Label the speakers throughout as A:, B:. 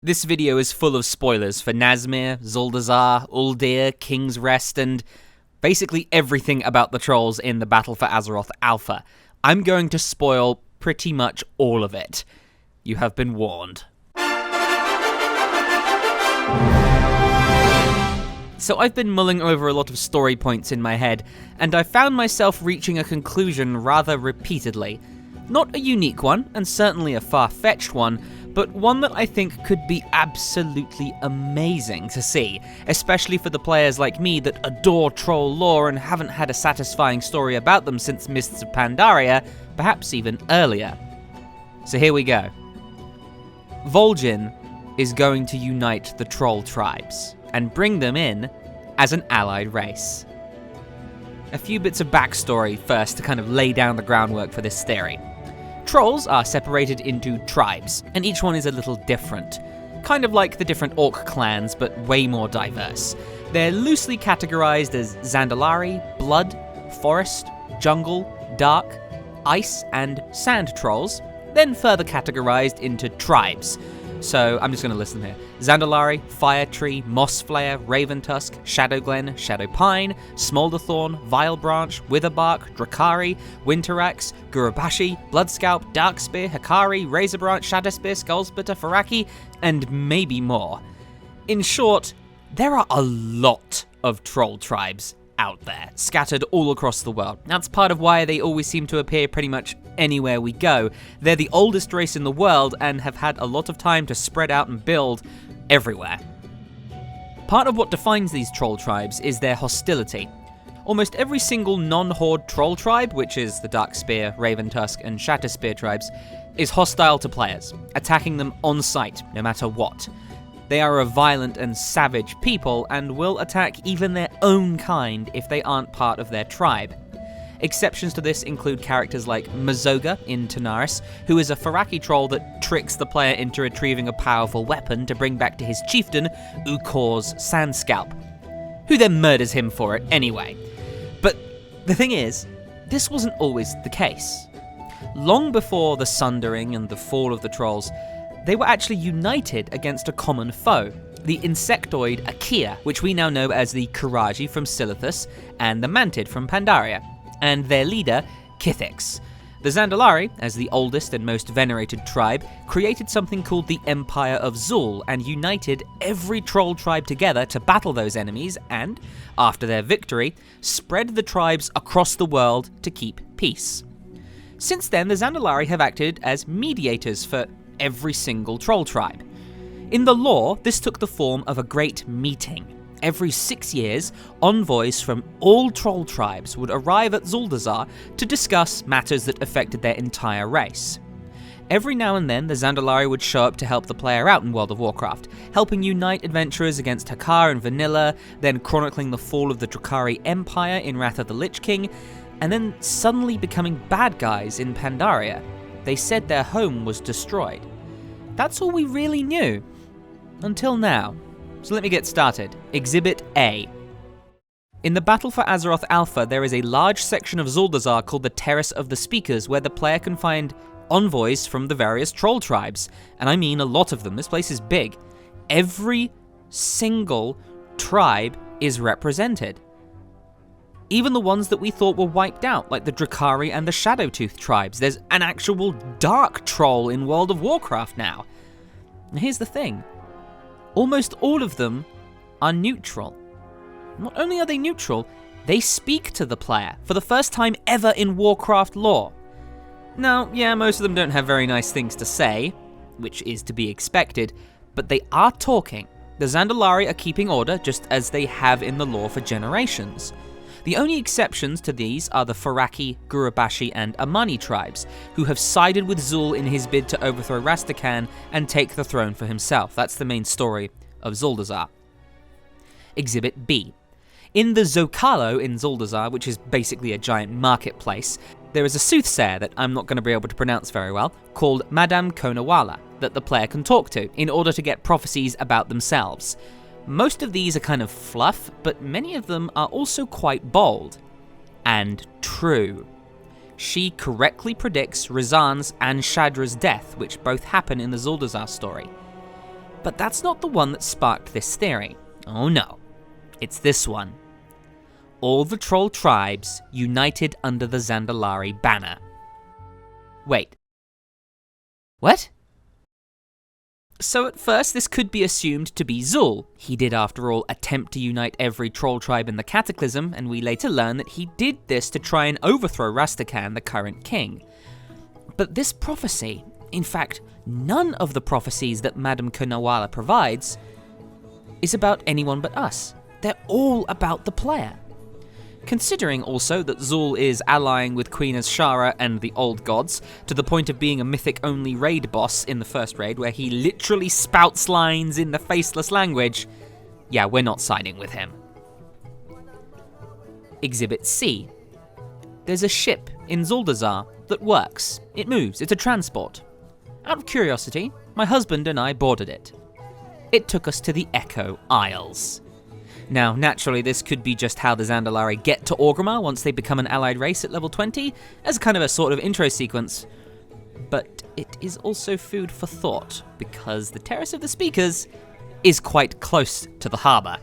A: This video is full of spoilers for Nazmir, Zuldazar, Uldir, King's Rest, and basically everything about the trolls in the Battle for Azeroth Alpha. I'm going to spoil pretty much all of it. You have been warned. So I've been mulling over a lot of story points in my head, and I found myself reaching a conclusion rather repeatedly. Not a unique one, and certainly a far-fetched one, but one that I think could be absolutely amazing to see, especially for the players like me that adore troll lore and haven't had a satisfying story about them since Mists of Pandaria, perhaps even earlier. So here we go. Vol'jin is going to unite the troll tribes and bring them in as an allied race. A few bits of backstory first to kind of lay down the groundwork for this theory. Trolls are separated into tribes, and each one is a little different. Kind of like the different orc clans, but way more diverse. They're loosely categorized as Zandalari, Blood, Forest, Jungle, Dark, Ice, and Sand trolls, then further categorized into tribes. So I'm just going to list them here. Zandalari, Fire Tree, Moss Flayer, Raven Tusk, Shadowglen, Shadowpine, Smolderthorn, Vilebranch, Witherbark, Drakari, Winteraxe, Gurubashi, Bloodscalp, Darkspear, Hikari, Razorbranch, Shadowspear, Skullsplitter, Faraki, and maybe more. In short, there are a lot of troll tribes out there, scattered all across the world. That's part of why they always seem to appear pretty much anywhere we go. They're the oldest race in the world and have had a lot of time to spread out and build everywhere. Part of what defines these troll tribes is their hostility. Almost every single non-horde troll tribe, which is the Darkspear, Raven Tusk, and Shatterspear tribes, is hostile to players, attacking them on sight, no matter what. They are a violent and savage people and will attack even their own kind if they aren't part of their tribe. Exceptions to this include characters like Mazoga in Tanaris, who is a Faraki troll that tricks the player into retrieving a powerful weapon to bring back to his chieftain, Ukor's Sandscalp, who then murders him for it anyway. But the thing is, this wasn't always the case. Long before the Sundering and the fall of the trolls, they were actually united against a common foe, the insectoid Akia, which we now know as the Karaji from Silithus and the Mantid from Pandaria, and their leader, Kithix. The Zandalari, as the oldest and most venerated tribe, created something called the Empire of Zul and united every troll tribe together to battle those enemies and, after their victory, spread the tribes across the world to keep peace. Since then, the Zandalari have acted as mediators for every single troll tribe. In the lore, this took the form of a great meeting. Every 6 years, envoys from all troll tribes would arrive at Zuldazar to discuss matters that affected their entire race. Every now and then, the Zandalari would show up to help the player out in World of Warcraft, helping unite adventurers against Hakar and Vanilla, then chronicling the fall of the Drakari Empire in Wrath of the Lich King, and then suddenly becoming bad guys in Pandaria. They said their home was destroyed. That's all we really knew. Until now. So let me get started. Exhibit A. In the Battle for Azeroth Alpha, there is a large section of Zuldazar called the Terrace of the Speakers, where the player can find envoys from the various troll tribes. And I mean a lot of them. This place is big. Every single tribe is represented. Even the ones that we thought were wiped out, like the Drakari and the Shadowtooth tribes. There's an actual dark troll in World of Warcraft now. And here's the thing. Almost all of them are neutral. Not only are they neutral, they speak to the player for the first time ever in Warcraft lore. Now, yeah, most of them don't have very nice things to say, which is to be expected, but they are talking. The Zandalari are keeping order just as they have in the lore for generations. The only exceptions to these are the Faraki, Gurubashi, and Amani tribes, who have sided with Zul in his bid to overthrow Rastakhan and take the throne for himself. That's the main story of Zuldazar. Exhibit B. In the Zocalo in Zuldazar, which is basically a giant marketplace, there is a soothsayer that I'm not going to be able to pronounce very well, called Madame Konawala, that the player can talk to in order to get prophecies about themselves. Most of these are kind of fluff, but many of them are also quite bold. And true. She correctly predicts Rizan's and Shadra's death, which both happen in the Zuldazar story. But that's not the one that sparked this theory. Oh no, it's this one. All the troll tribes united under the Zandalari banner. Wait. What? So at first this could be assumed to be Zul. He did after all attempt to unite every troll tribe in the Cataclysm, and we later learn that he did this to try and overthrow Rastakhan, the current king. But this prophecy, in fact none of the prophecies that Madame Kunawala provides, is about anyone but us. They're all about the player. Considering also that Zul is allying with Queen Azshara and the Old Gods, to the point of being a mythic-only raid boss in the first raid where he literally spouts lines in the faceless language, yeah, we're not siding with him. Exhibit C. There's a ship in Zuldazar that works. It moves, it's a transport. Out of curiosity, my husband and I boarded it. It took us to the Echo Isles. Now, naturally, this could be just how the Zandalari get to Orgrimmar once they become an allied race at level 20, as kind of a sort of intro sequence. But it is also food for thought, because the Terrace of the Speakers is quite close to the harbour.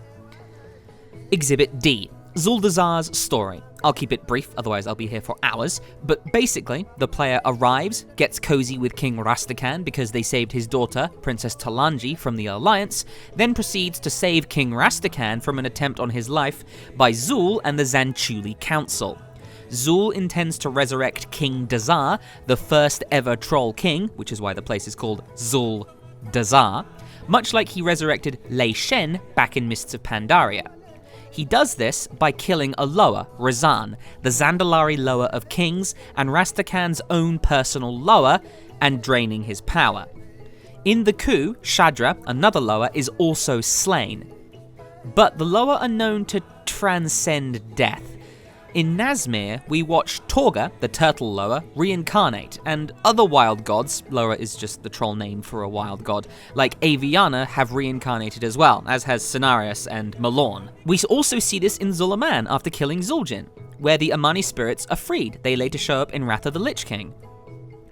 A: Exhibit D. Zuldazar's story. I'll keep it brief, otherwise I'll be here for hours, but basically, the player arrives, gets cozy with King Rastakhan because they saved his daughter, Princess Talanji, from the Alliance, then proceeds to save King Rastakhan from an attempt on his life by Zul and the Zanchuli Council. Zul intends to resurrect King Dazar, the first ever troll king, which is why the place is called Zul Dazar, much like he resurrected Lei Shen back in Mists of Pandaria. He does this by killing a Loa, Razan, the Zandalari Loa of Kings, and Rastakhan's own personal Loa, and draining his power. In the coup, Shadra, another Loa, is also slain. But the Loa are known to transcend death. In Nazmir, we watch Torga, the turtle Loa, reincarnate, and other wild gods, Loa is just the troll name for a wild god, like Aviana have reincarnated as well, as has Cenarius and Malorn. We also see this in Zulaman after killing Vol'jin, where the Amani spirits are freed. They later show up in Wrath of the Lich King.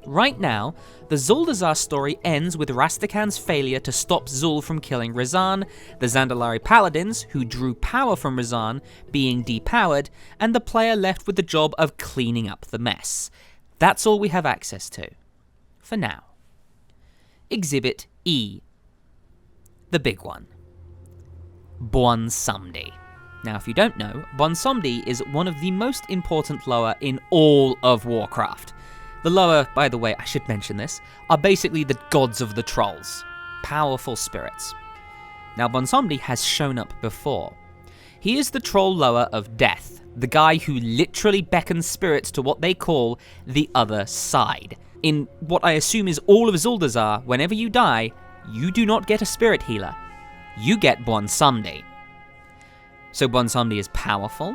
A: Right now, the Zuldazar story ends with Rastakhan's failure to stop Zul from killing Razan, the Zandalari paladins, who drew power from Razan, being depowered, and the player left with the job of cleaning up the mess. That's all we have access to. For now. Exhibit E. The big one. Bwonsamdi. Now, if you don't know, Bwonsamdi is one of the most important Loa in all of Warcraft. The Loa, by the way, I should mention this, are basically the gods of the trolls. Powerful spirits. Now, Bwonsamdi has shown up before. He is the troll Loa of death, the guy who literally beckons spirits to what they call the other side. In what I assume is all of Zuldazar, whenever you die, you do not get a spirit healer. You get Bwonsamdi. So Bwonsamdi is powerful,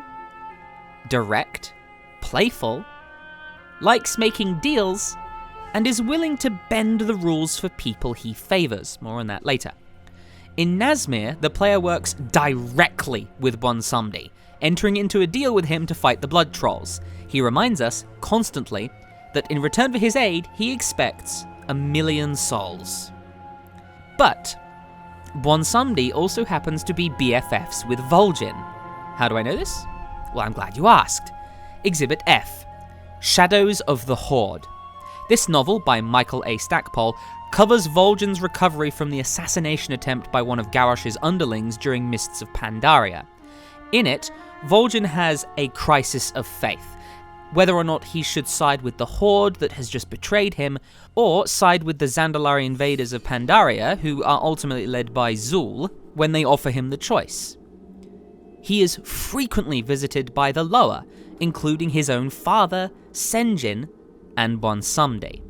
A: direct, playful, likes making deals, and is willing to bend the rules for people he favours. More on that later. In Nazmir, the player works directly with Bwonsamdi, entering into a deal with him to fight the Blood Trolls. He reminds us, constantly, that in return for his aid, he expects 1,000,000 souls. But Bwonsamdi also happens to be BFFs with Vol'jin. How do I know this? Well, I'm glad you asked. Exhibit F. Shadows of the Horde. This novel, by Michael A. Stackpole, covers Vol'jin's recovery from the assassination attempt by one of Garrosh's underlings during Mists of Pandaria. In it, Vol'jin has a crisis of faith, whether or not he should side with the Horde that has just betrayed him, or side with the Zandalari invaders of Pandaria, who are ultimately led by Zul, when they offer him the choice. He is frequently visited by the Loa, including his own father, Sen'jin, and Bwonsamdi.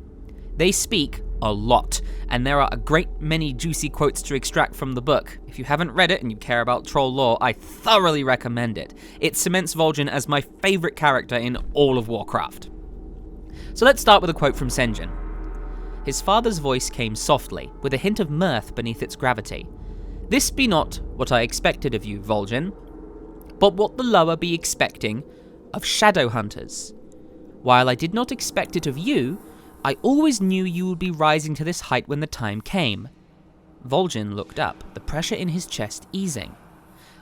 A: They speak a lot, and there are a great many juicy quotes to extract from the book. If you haven't read it and you care about troll lore, I thoroughly recommend it. It cements Vol'jin as my favourite character in all of Warcraft. So let's start with a quote from Sen'jin. His father's voice came softly, with a hint of mirth beneath its gravity. "This be not what I expected of you, Vol'jin, but what the Loa be expecting of shadow hunters. While I did not expect it of you, I always knew you would be rising to this height when the time came. Vol'jin looked up, the pressure in his chest easing.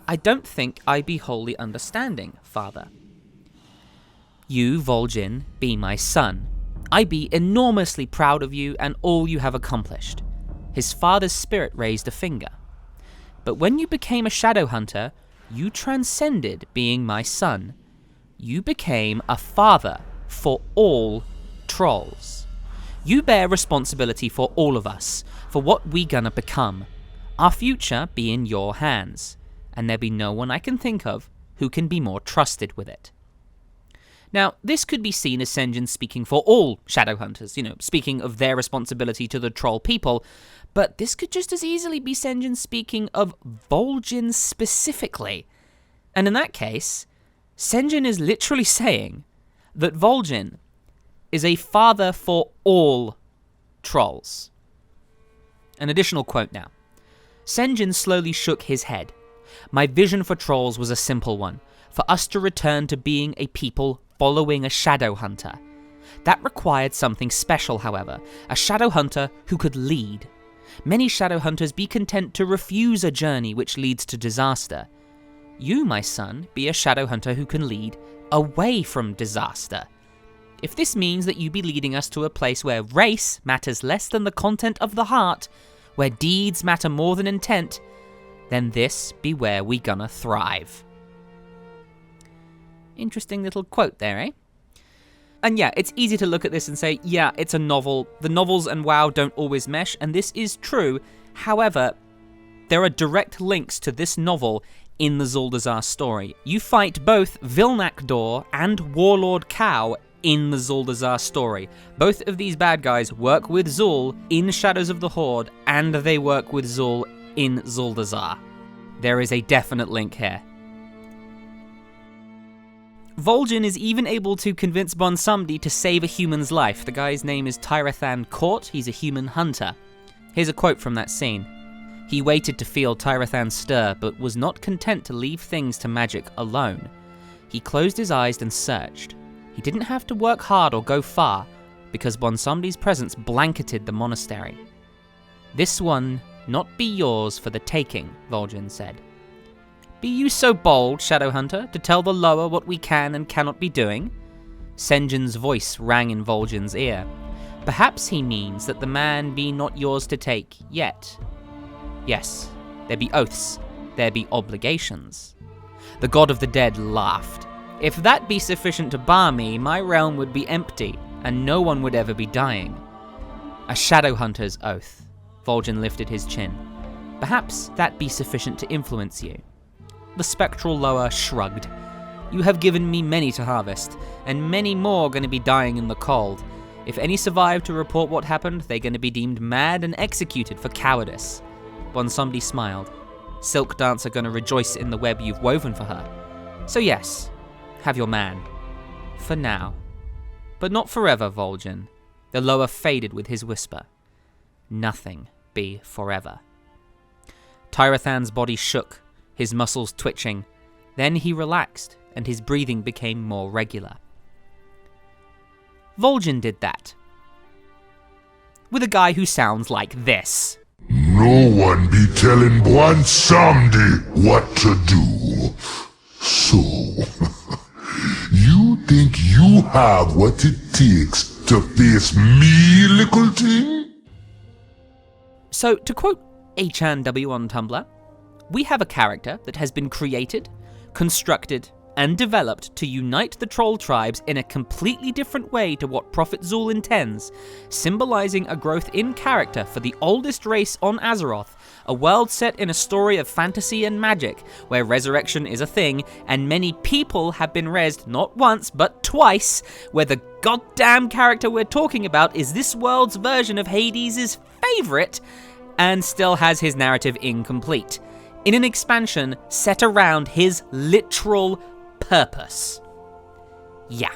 A: "I don't think I be wholly understanding, father. You, Vol'jin, be my son. I be enormously proud of you and all you have accomplished." His father's spirit raised a finger. "But when you became a shadow hunter, you transcended being my son. You became a father for all trolls. You bear responsibility for all of us, for what we gonna become. Our future be in your hands, and there be no one I can think of who can be more trusted with it." Now, this could be seen as Sen'jin speaking for all Shadowhunters, speaking of their responsibility to the troll people, but this could just as easily be Sen'jin speaking of Vol'jin specifically. And in that case, Sen'jin is literally saying that Vol'jin is a father for all trolls. An additional quote now. Sen'jin slowly shook his head. "My vision for trolls was a simple one, for us to return to being a people following a shadow hunter. That required something special, however, a shadow hunter who could lead. Many shadow hunters be content to refuse a journey which leads to disaster. You, my son, be a shadow hunter who can lead away from disaster. If this means that you be leading us to a place where race matters less than the content of the heart, where deeds matter more than intent, then this be where we gonna thrive." Interesting little quote there, eh? And yeah, it's easy to look at this and say, yeah, it's a novel. The novels and WoW don't always mesh, and this is true. However, there are direct links to this novel in the Zuldazar story. You fight both Vilnak Dor and Warlord Cow in the Zuldazar story. Both of these bad guys work with Zul in Shadows of the Horde, and they work with Zul in Zuldazar. There is a definite link here. Vol'jin is even able to convince Bonsumdi to save a human's life. The guy's name is Tyrathan Court. He's a human hunter. Here's a quote from that scene. "He waited to feel Tyrathan stir, but was not content to leave things to magic alone. He closed his eyes and searched. He didn't have to work hard or go far, because Bonsumdi's presence blanketed the monastery. This one not be yours for the taking," Vol'jin said. "Be you so bold, Shadowhunter, to tell the lower what we can and cannot be doing?" Sen'jin's voice rang in Vol'jin's ear. "Perhaps he means that the man be not yours to take yet. Yes, there be oaths, there be obligations." The god of the dead laughed. "If that be sufficient to bar me, my realm would be empty, and no one would ever be dying." "A Shadowhunter's oath." Vol'jin lifted his chin. "Perhaps that be sufficient to influence you." The spectral lower shrugged. "You have given me many to harvest, and many more gonna be dying in the cold. If any survive to report what happened, they're gonna be deemed mad and executed for cowardice." Bonsumdi smiled. "Silk Dancer gonna rejoice in the web you've woven for her. So yes, have your man. For now. But not forever, Vol'jin." The lower faded with his whisper. "Nothing be forever." Tyrathan's body shook, his muscles twitching. Then he relaxed, and his breathing became more regular. Vol'jin did that. With a guy who sounds like this.
B: "No one be telling Bonsumdi what to do. So, you think you have what it takes to face me, little thing?"
A: So, to quote HNW on Tumblr, we have a character that has been created, constructed, and developed to unite the troll tribes in a completely different way to what Prophet Zul intends, symbolizing a growth in character for the oldest race on Azeroth, a world set in a story of fantasy and magic, where resurrection is a thing, and many people have been rezzed not once but twice, where the goddamn character we're talking about is this world's version of Hades' favorite, and still has his narrative incomplete, in an expansion set around his literal purpose. Yeah,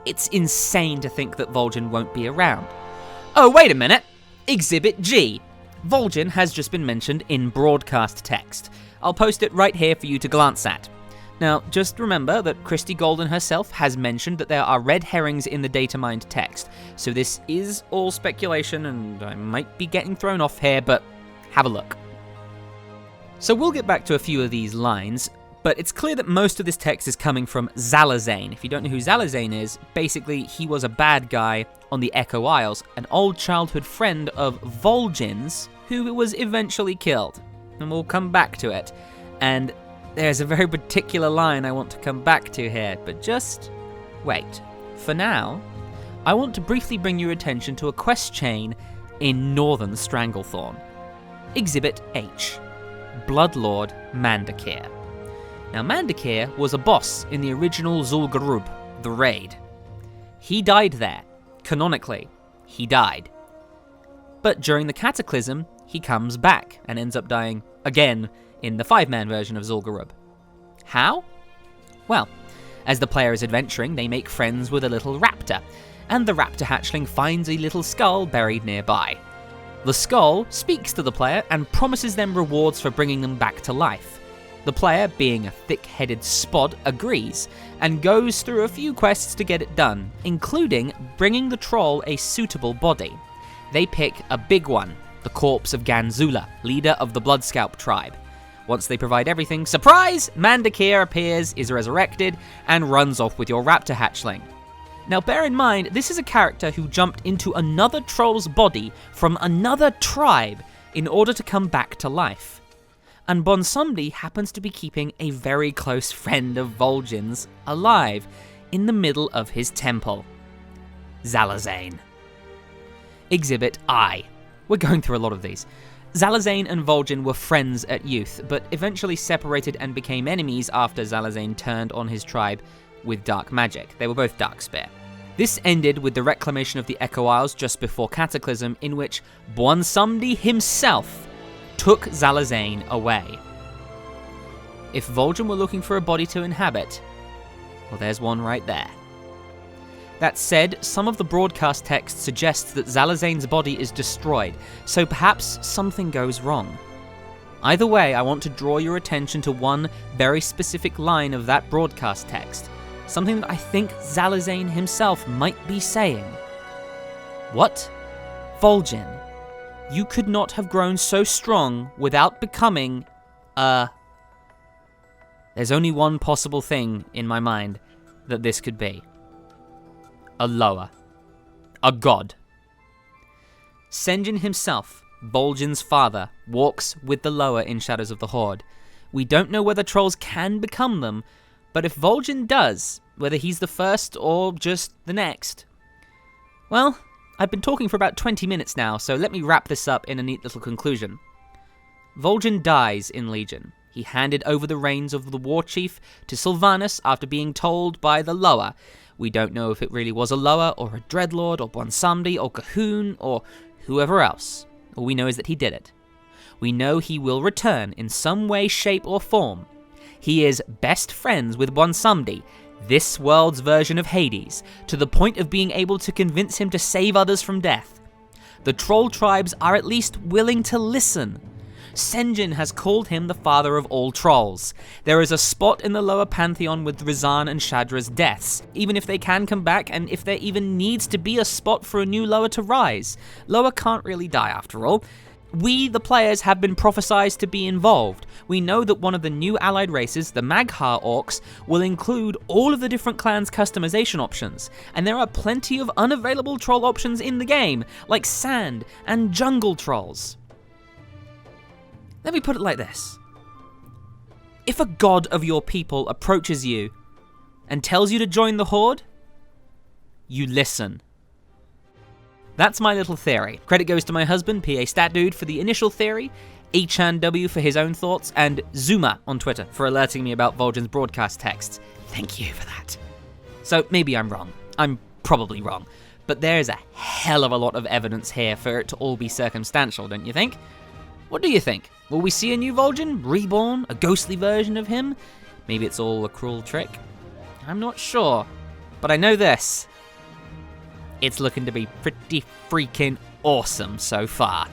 A: it's insane to think that Vol'jin won't be around. Oh, wait a minute! Exhibit G. Vol'jin has just been mentioned in broadcast text. I'll post it right here for you to glance at. Now, just remember that Christy Golden herself has mentioned that there are red herrings in the data mined text, so this is all speculation and I might be getting thrown off here, but Have a look. So we'll get back to a few of these lines, but it's clear that most of this text is coming from Zalazane. If you don't know who Zalazane is, basically he was a bad guy on the Echo Isles, an old childhood friend of Vol'jin's, who was eventually killed. And we'll come back to it. And there's a very particular line I want to come back to here, but just wait. For now, I want to briefly bring your attention to a quest chain in northern Stranglethorn. Exhibit H, Bloodlord Mandakir. Now Mandakir was a boss in the original Zul'Gurub, the raid. He died there. Canonically, he died. But during the Cataclysm, he comes back and ends up dying again in the 5-man version of Zul'Gurub. How? Well, as the player is adventuring, they make friends with a little raptor, and the raptor hatchling finds a little skull buried nearby. The skull speaks to the player and promises them rewards for bringing them back to life. The player, being a thick-headed spod, agrees, and goes through a few quests to get it done, including bringing the troll a suitable body. They pick a big one, the corpse of Ganzula, leader of the Bloodscalp tribe. Once they provide everything, surprise! Mandakir appears, is resurrected, and runs off with your raptor hatchling. Now bear in mind, this is a character who jumped into another troll's body from another tribe in order to come back to life. And Bonsumdi happens to be keeping a very close friend of Vol'jin's alive in the middle of his temple. Zalazane. Exhibit I. We're going through a lot of these. Zalazane and Vol'jin were friends at youth, but eventually separated and became enemies after Zalazane turned on his tribe with dark magic. They were both Darkspear. This ended with the reclamation of the Echo Isles just before Cataclysm, in which Bonsumdi himself took Zalazane away. If Vol'jin were looking for a body to inhabit, well, there's one right there. That said, some of the broadcast text suggests that Zalazane's body is destroyed, so perhaps something goes wrong. Either way, I want to draw your attention to one very specific line of that broadcast text, something that I think Zalazane himself might be saying. What? Vol'jin, you could not have grown so strong without becoming There's only one possible thing in my mind that this could be. A Loa. A god. Sen'jin himself, Vol'jin's father, walks with the Loa in Shadows of the Horde. We don't know whether trolls can become them, but if Vol'jin does, whether he's the first or just the next. Well, I've been talking for about 20 minutes now, so let me wrap this up in a neat little conclusion. Vol'jin dies in Legion. He handed over the reins of the war chief to Sylvanas after being told by the Loa. We don't know if it really was a Loa, or a Dreadlord, or Bonsumdi, or Cahoon, or whoever else. All we know is that he did it. We know he will return in some way, shape, or form. He is best friends with Bonsumdi, this world's version of Hades, to the point of being able to convince him to save others from death. The troll tribes are at least willing to listen. Sen'jin has called him the father of all trolls. There is a spot in the lower pantheon with Rizan and Shadra's deaths, even if they can come back, and if there even needs to be a spot for a new Loa to rise. Loa can't really die after all. We, the players, have been prophesized to be involved. We know that one of the new allied races, the Mag'har Orcs, will include all of the different clans' customization options, and there are plenty of unavailable troll options in the game, like sand and jungle trolls. Let me put it like this. If a god of your people approaches you and tells you to join the Horde, you listen. That's my little theory. Credit goes to my husband, PA Stat Dude, for the initial theory, EchanW for his own thoughts, and Zuma on Twitter for alerting me about Vol'jin's broadcast texts. Thank you for that. So maybe I'm wrong. I'm probably wrong. But there's a hell of a lot of evidence here for it to all be circumstantial, don't you think? What do you think? Will we see a new Vol'jin? Reborn? A ghostly version of him? Maybe it's all a cruel trick? I'm not sure. But I know this. It's looking to be pretty freaking awesome so far.